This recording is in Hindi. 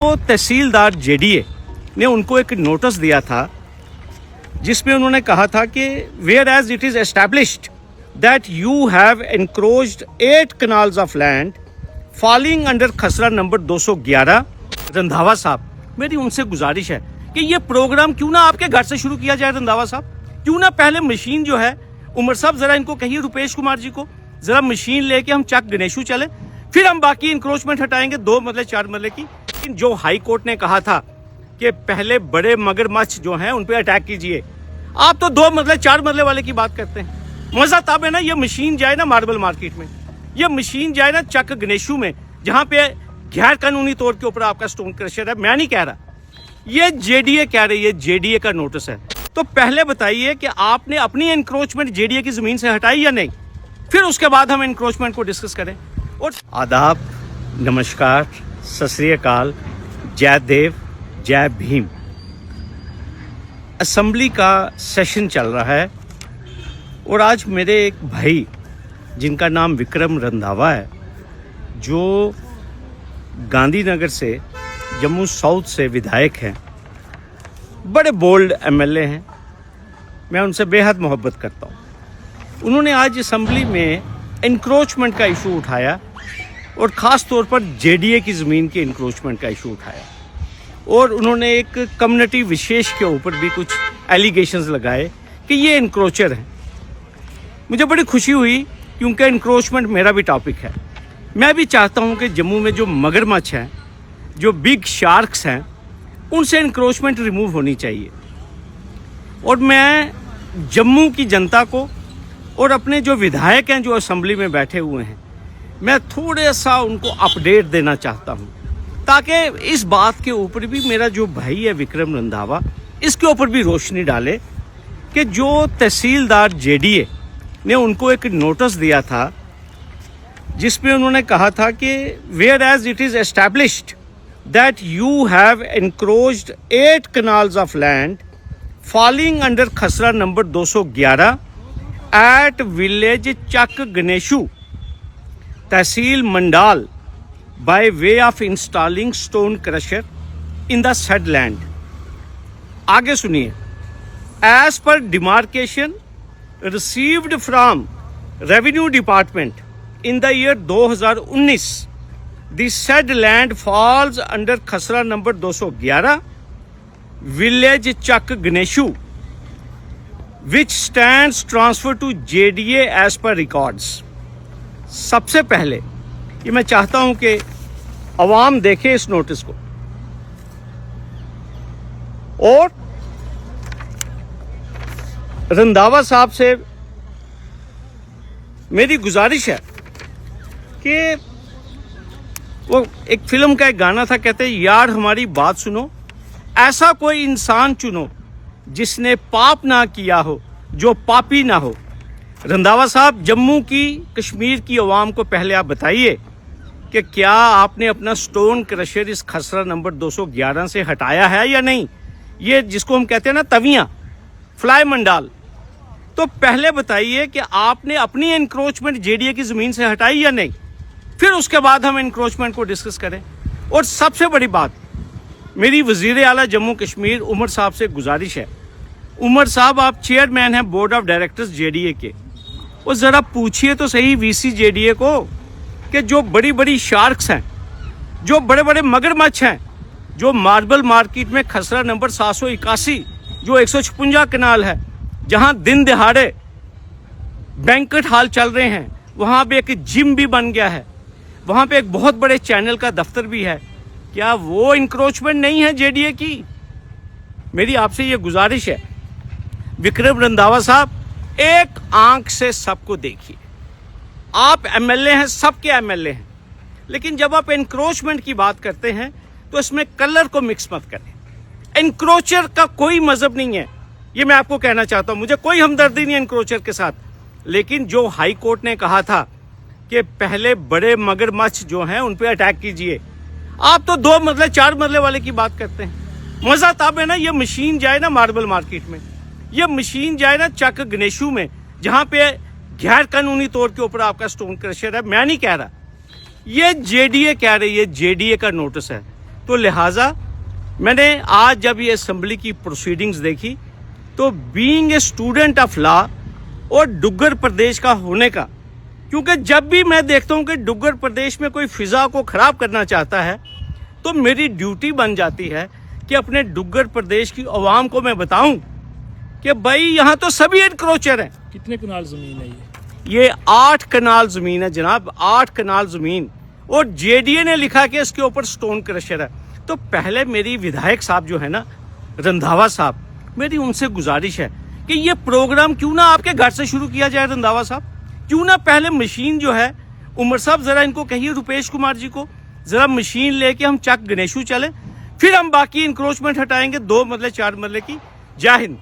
तो तहसीलदार जेडीए ने उनको एक नोटिस दिया था जिसमें उन्होंने कहा था कि whereas it is established that you have encroached 8 canals of land falling under खसरा नंबर 211। रंधावा साहब, मेरी उनसे गुजारिश है कि ये प्रोग्राम क्यों ना आपके घर से शुरू किया जाए। रंधावा साहब, क्यों ना पहले मशीन जो है, उमर साहब जरा इनको कहिए, रुपेश कुमार जी को जरा मशीन लेके हम चक गणेशू चले, फिर हम बाकी इंक्रोचमेंट हटाएंगे 2 मरले 4 मरले की। लेकिन जो हाई कोर्ट ने कहा था कि पहले बड़े मगरमच्छ जो हैं उन पे अटैक कीजिए, आप तो 2 मरले 4 मरले वाले की बात करते हैं। मजा तब है ना ये मशीन जाए ना मार्बल मार्केट में, ये मशीन जाए ना चक गणेशू में, जहां पे गैर कानूनी तौर के ऊपर आपका स्टोन क्रशर है। मैं नहीं कह रहा, ये जेडीए कह रही है, जेडीए का नोटिस है। तो पहले बताइए कि आपने अपनी एनक्रोचमेंट जेडीए की जमीन से हटाई या नहीं, फिर उसके बाद हम एनक्रोचमेंट को डिस्कस करें। और आदाब, नमस्कार, सत श्री अकाल, जय देव, जय भीम। असेंबली का सेशन चल रहा है और आज मेरे एक भाई जिनका नाम विक्रम रंधावा है, जो गांधीनगर से, जम्मू साउथ से विधायक हैं, बड़े बोल्ड एमएलए हैं, मैं उनसे बेहद मोहब्बत करता हूं। उन्होंने आज असेंबली में इंक्रोचमेंट का इशू उठाया और ख़ास तौर पर जेडीए की ज़मीन के इंक्रोचमेंट का इशू उठाया और उन्होंने एक कम्युनिटी विशेष के ऊपर भी कुछ एलिगेशंस लगाए कि ये इंक्रोचर हैं। मुझे बड़ी खुशी हुई क्योंकि इंक्रोचमेंट मेरा भी टॉपिक है। मैं भी चाहता हूं कि जम्मू में जो मगरमच्छ हैं, जो बिग शार्क्स हैं, उनसे इंक्रोचमेंट रिमूव होनी चाहिए। और मैं जम्मू की जनता को और अपने जो विधायक हैं जो असेंबली में बैठे हुए हैं, मैं थोड़ा सा उनको अपडेट देना चाहता हूं, ताकि इस बात के ऊपर भी मेरा जो भाई है विक्रम रंधावा, इसके ऊपर भी रोशनी डाले कि जो तहसीलदार जेडीए ने उनको एक नोटिस दिया था जिसमें उन्होंने कहा था कि whereas it is established that you have encroached 8 canals of land falling under खसरा number 211 at village Chak Ganeshu tehsil Mandal by way of installing stone crusher in the said land। आगे सुनिए, as per demarcation received from revenue department in the year 2019 the said land falls under खसरा number 211 village Chak गणेशू which stands transferred to JDA as per records। सबसे पहले ये मैं चाहता हूं कि अवाम देखे इस नोटिस को, और रंधावा साहब से मेरी गुजारिश है कि वो एक फिल्म का एक गाना था, कहते यार हमारी बात सुनो, ऐसा कोई इंसान चुनो जिसने पाप ना किया हो, जो पापी ना हो। रंधावा साहब, जम्मू की, कश्मीर की अवाम को पहले आप बताइए कि क्या आपने अपना स्टोन क्रशर इस खसरा नंबर 211 से हटाया है या नहीं, ये जिसको हम कहते हैं ना तवियां, फ्लाई मंडाल। तो पहले बताइए कि आपने अपनी एनक्रोचमेंट जेडीए की जमीन से हटाई या नहीं, फिर उसके बाद हम एनक्रोचमेंट को डिस्कस करें। और सबसे बड़ी बात, मेरी वजीर आला जम्मू कश्मीर उमर साहब से गुजारिश है, उमर साहब आप चेयरमैन हैं बोर्ड ऑफ डायरेक्टर्स जेडीए के, और जरा पूछिए तो सही वीसी जेडीए को कि जो बड़ी बड़ी शार्क्स हैं, जो बड़े बड़े मगरमच्छ हैं, जो मार्बल मार्केट में खसरा नंबर 781 जो 156 कनाल है, जहां दिन दिहाड़े बैंकेट हॉल चल रहे हैं, वहां पे एक जिम भी बन गया है, वहां पे एक बहुत बड़े चैनल का दफ्तर भी है, क्या वो इंक्रोचमेंट नहीं है जेडीए की? मेरी आपसे ये गुजारिश है विक्रम रंधावा साहब, एक आंख से सबको देखिए। आप एमएलए हैं, सबके एमएलए हैं, लेकिन जब आप एनक्रोचमेंट की बात करते हैं तो इसमें कलर को मिक्स मत करें। एनक्रोचर का कोई मजहब नहीं है, ये मैं आपको कहना चाहता हूं। मुझे कोई हमदर्दी नहीं है एनक्रोचर के साथ, लेकिन जो हाई कोर्ट ने कहा था कि पहले बड़े मगरमच्छ जो हैं उन पे अटैक कीजिए, आप तो 2 मरले 4 मरले वाले की बात करते हैं। मजा तब है ना ये मशीन जाए ना मार्बल मार्केट में, ये मशीन जाए ना चक गणेशू में, जहां पे गैर कानूनी तौर के ऊपर आपका स्टोन क्रशर है। मैं नहीं कह रहा, ये जेडीए कह रही है, जेडीए का नोटिस है। तो तो लिहाजा मैंने आज जब ये असेंबली की प्रोसीडिंग्स देखी तो being a student of law और डुग्गर प्रदेश का होने का, क्योंकि जब भी मैं देखता हूं कि डुग्गर प्रदेश में कोई फिजा को खराब करना चाहता है तो मेरी ड्यूटी बन जाती है कि अपने डुग्गर प्रदेश की आवाम को मैं बताऊं कि भाई यहाँ तो सभी एनक्रोचर हैं। कितने कनाल जमीन है ये 8 कनाल जमीन है जनाब, 8 कनाल जमीन, और जेडीए ने लिखा कि इसके ऊपर स्टोन क्रशर है। तो पहले मेरी विधायक साहब जो है ना, रंधावा साहब, मेरी उनसे गुजारिश है कि ये प्रोग्राम क्यों ना आपके घर से शुरू किया जाए। रंधावा साहब, क्यों ना पहले मशीन जो है, उमर साहब जरा इनको कहिए, रुपेश कुमार जी को, जरा मशीन लेके हम चक गणेशू चले, फिर हम बाकी इंक्रोचमेंट हटाएंगे 2 मरले 4 मरले की। जय हिंद।